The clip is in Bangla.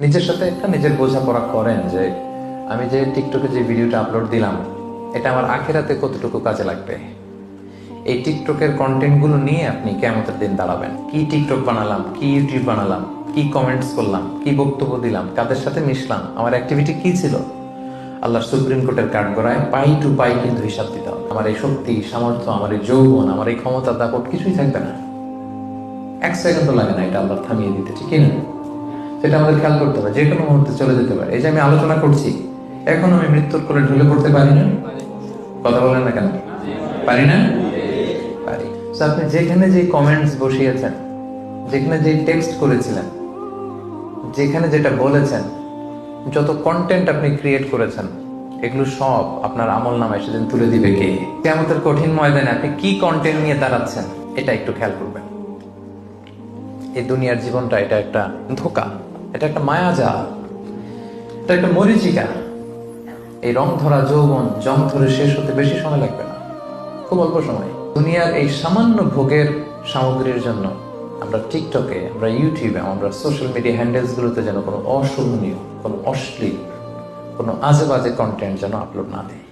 নিজের সাথে একটা নিজের বোঝাপড়া করেন যে আমি যে টিকটকে যে ভিডিওটা আপলোড দিলাম এটা আমার আখিরাতে কতটুকু কাজে লাগবে। এই টিকটকের কন্টেন্টগুলো নিয়ে আপনি কিয়ামতের দিন দাঁড়াবেন। কি টিকটক বানালাম, কি ইউটিউব বানালাম, কি কমেন্টস করলাম, কি বক্তব্য দিলাম, কাদের সাথে মিশলাম, আমার অ্যাক্টিভিটি কি ছিল, আল্লাহর সুপ্রিম কোর্টের কাঠগড়ায় পাই টু পাই কিন্তু হিসাব দিতে হবে। আমার এই শক্তি, সামর্থ্য, আমার এই যৌবন, আমার এই ক্ষমতা, দাপট কিছুই থাকবে না। এক সেকেন্ডও লাগে না এটা আল্লাহ থামিয়ে দিতে, ঠিক না? সেটা আমাদের খেয়াল করতে হবে, যে কোনো মুহূর্তে চলে যেতে পারে। এই যে আমি আলোচনা করছি, এখন আমি মৃত্যুর কোলে ঢলে পড়তে পারি না? কথা বলেন না কেন? পারি না? পারি। So, আপনি যেখানে যে কমেন্টস বসিয়েছেন, যেখানে যে টেক্সট করেছিলেন, যেখানে যেটা বলেছেন, যত কন্টেন্ট আপনি ক্রিয়েট করেছেন, এগুলো সব আপনার আমল নামায় সেদিন তুলে দিবে কে? কিয়ামতের কঠিন ময়দানে আপনি কি কন্টেন্ট নিয়ে দাঁড়াচ্ছেন এটা একটু খেয়াল করবেন। এই দুনিয়ার জীবনটা এটা একটা ধোঁকা, এটা একটা মায়াজাল, এটা একটা মরীচিকা। এই রং ধরা যৌবন জং ধরে শেষ হতে বেশি সময় লাগবে না, খুব অল্প সময়। দুনিয়ার এই সামান্য ভোগের সামগ্রীর জন্য আমরা টিকটকে, আমরা ইউটিউবে, আমরা সোশ্যাল মিডিয়া হ্যান্ডেলস গুলোতে যেন কোনো অশোভনীয়, কোনো অশ্লীল, কোনো আজে বাজে কন্টেন্ট যেন আপলোড না দিই।